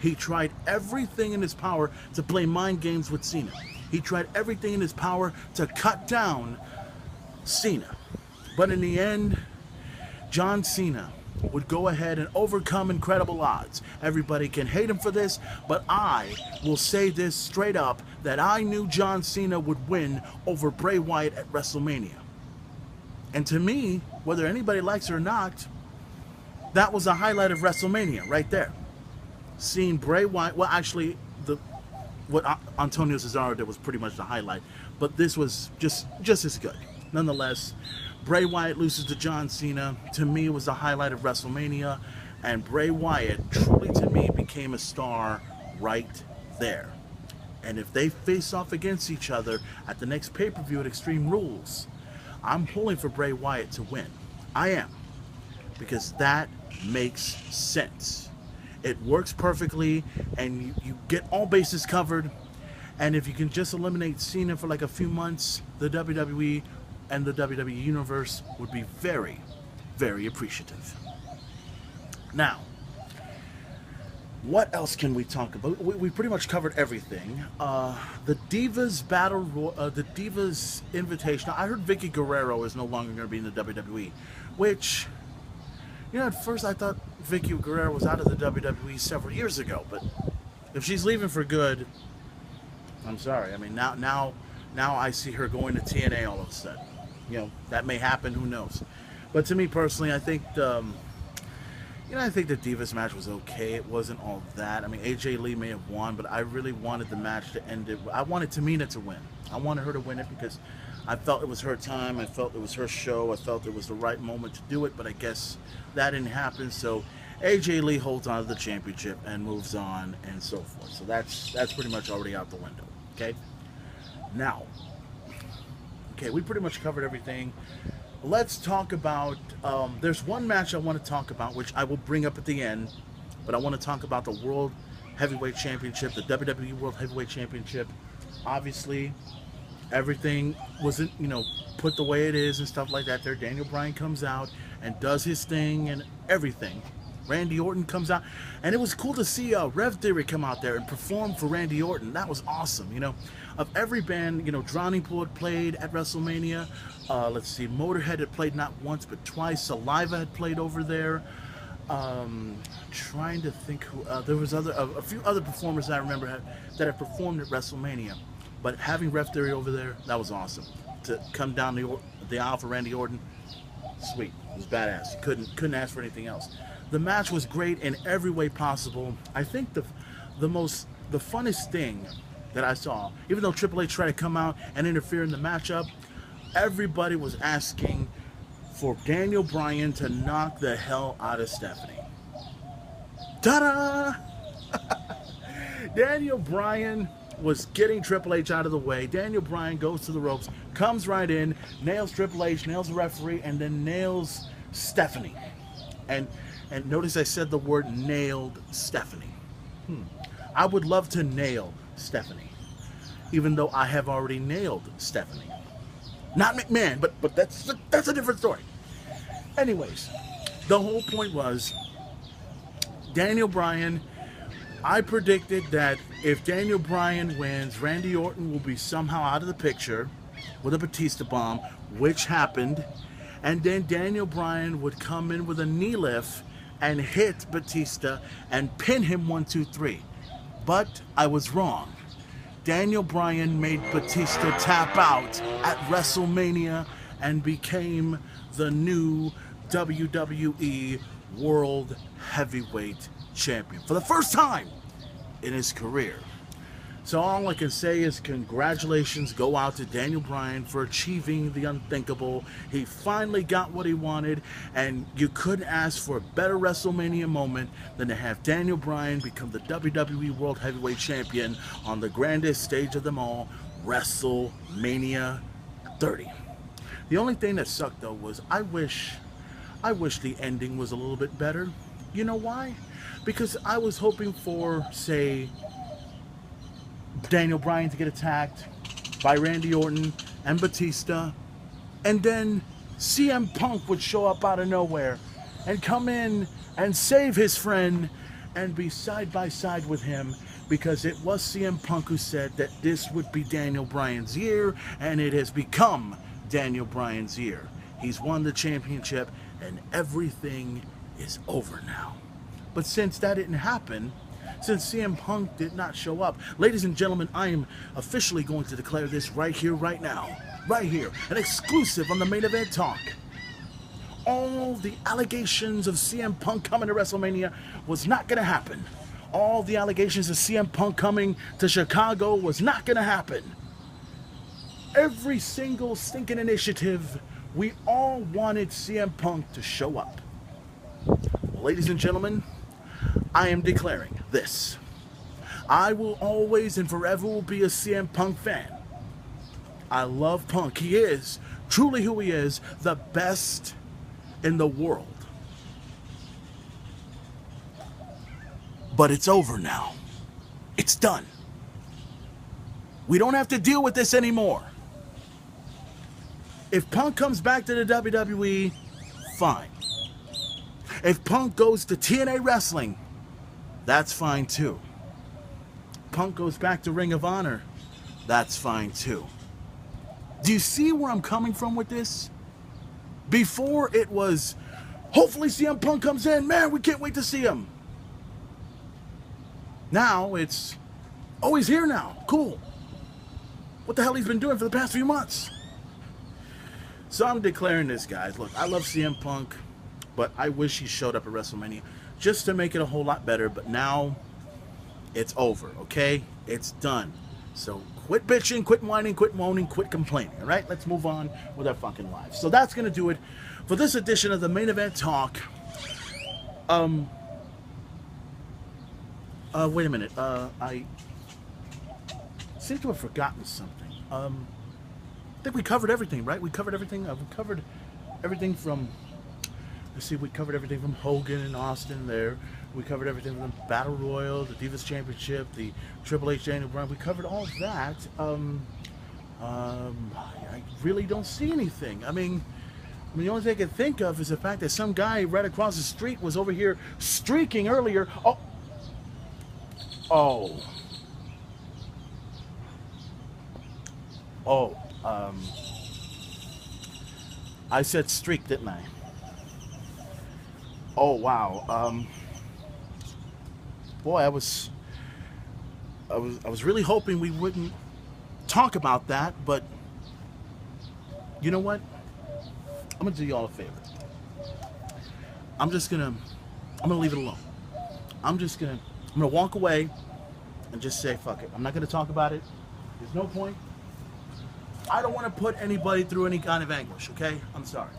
He tried everything in his power to play mind games with Cena. He tried everything in his power to cut down Cena. But in the end, John Cena would go ahead and overcome incredible odds. Everybody can hate him for this, but I will say this straight up, that I knew John Cena would win over Bray Wyatt at WrestleMania. And to me, whether anybody likes it or not, that was a highlight of WrestleMania right there. Seeing Bray Wyatt, well actually, what Antonio Cesaro did was pretty much the highlight, but this was just as good. Nonetheless, Bray Wyatt loses to John Cena. To me, it was the highlight of WrestleMania, and Bray Wyatt truly, to me, became a star right there. And if they face off against each other at the next pay-per-view at Extreme Rules, I'm pulling for Bray Wyatt to win. I am. Because that makes sense. It works perfectly, and you get all bases covered. And if you can just eliminate Cena for like a few months, the WWE and the WWE Universe would be very, very appreciative. Now, what else can we talk about? We pretty much covered everything. The Divas the Divas Invitational. I heard Vicky Guerrero is no longer going to be in the WWE, which, you know, at first I thought Vicky Guerrero was out of the WWE several years ago, but if she's leaving for good, I'm sorry. I mean, now I see her going to TNA all of a sudden. You know, that may happen, who knows. But to me personally, I think I think the Divas match was okay. It wasn't all that. I mean, AJ Lee may have won, but I really wanted the match to end it. I wanted Tamina to win. I wanted her to win it because I felt it was her time. I felt it was her show. I felt it was the right moment to do it, but I guess that didn't happen. So AJ Lee holds on to the championship and moves on and so forth. So that's pretty much already out the window. Okay? Now, we pretty much covered everything. Let's talk about, there's one match I want to talk about, which I will bring up at the end, but I want to talk about the World Heavyweight Championship, the WWE World Heavyweight Championship. Obviously, everything wasn't, put the way it is and stuff like that there. Daniel Bryan comes out and does his thing and everything. Randy Orton comes out, and it was cool to see Rev Theory come out there and perform for Randy Orton. That was awesome. Of every band, Drowning Pool had played at WrestleMania. Let's see, Motorhead had played not once but twice. Saliva had played over there. Trying to think who there was a few other performers I remember that have performed at WrestleMania. But having Rev Theory over there, that was awesome. To come down the aisle for Randy Orton, sweet. It was badass. Couldn't ask for anything else. The match was great in every way possible. I think the funnest thing that I saw, even though Triple H tried to come out and interfere in the matchup, everybody was asking for Daniel Bryan to knock the hell out of Stephanie. Ta-da! Daniel Bryan was getting Triple H out of the way. Daniel Bryan goes to the ropes, comes right in, nails Triple H, nails the referee, and then nails Stephanie. And notice I said the word nailed Stephanie. I would love to nail Stephanie, even though I have already nailed Stephanie. Not McMahon, but that's a different story. Anyways, the whole point was Daniel Bryan. I predicted that if Daniel Bryan wins, Randy Orton will be somehow out of the picture with a Batista bomb, which happened, and then Daniel Bryan would come in with a knee lift and hit Batista and pin him 1, 2, 3. But I was wrong. Daniel Bryan made Batista tap out at WrestleMania and became the new WWE World Heavyweight Champion for the first time in his career. So all I can say is congratulations go out to Daniel Bryan for achieving the unthinkable. He finally got what he wanted, and you couldn't ask for a better WrestleMania moment than to have Daniel Bryan become the WWE World Heavyweight Champion on the grandest stage of them all, WrestleMania 30. The only thing that sucked though was I wish the ending was a little bit better. You know why? Because I was hoping for, say, Daniel Bryan to get attacked by Randy Orton and Batista, and then CM Punk would show up out of nowhere and come in and save his friend and be side by side with him, because it was CM Punk who said that this would be Daniel Bryan's year, and it has become Daniel Bryan's year. He's won the championship, and everything is over now. But since that didn't happen, since CM Punk did not show up, ladies and gentlemen, I am officially going to declare this right here, right now. Right here, an exclusive on the Main Event Talk. All the allegations of CM Punk coming to WrestleMania was not going to happen. All the allegations of CM Punk coming to Chicago was not going to happen. Every single stinking initiative, we all wanted CM Punk to show up. Well, ladies and gentlemen, I am declaring this. I will always and forever will be a CM Punk fan. I love Punk. He is, truly who he is, the best in the world. But it's over now. It's done. We don't have to deal with this anymore. If Punk comes back to the WWE, fine. If Punk goes to TNA Wrestling, that's fine too. Punk goes back to Ring of Honor, that's fine too. Do you see where I'm coming from with this? Before it was, hopefully CM Punk comes in, man, we can't wait to see him. Now it's, oh, he's here now, cool. What the hell he's been doing for the past few months? So I'm declaring this, guys. Look, I love CM Punk, but I wish he showed up at WrestleMania just to make it a whole lot better. But now it's over, okay? It's done. So quit bitching, quit whining, quit moaning, quit complaining, all right? Let's move on with our fucking lives. So that's going to do it for this edition of the Main Event Talk. Wait a minute. I seem to have forgotten something. I think we covered everything, right? We covered everything. We covered everything from, let's see, we covered everything from Hogan and Austin there. We covered everything from Battle Royal, the Divas Championship, the Triple H, Daniel Bryan. We covered all of that. I really don't see anything. I mean, the only thing I can think of is the fact that some guy right across the street was over here streaking earlier. I said streak, didn't I? Oh, wow. Boy, I was really hoping we wouldn't talk about that, but you know what? I'm gonna do y'all a favor. I'm gonna leave it alone. I'm gonna walk away and just say, fuck it. I'm not gonna talk about it. There's no point. I don't want to put anybody through any kind of anguish, okay? I'm sorry.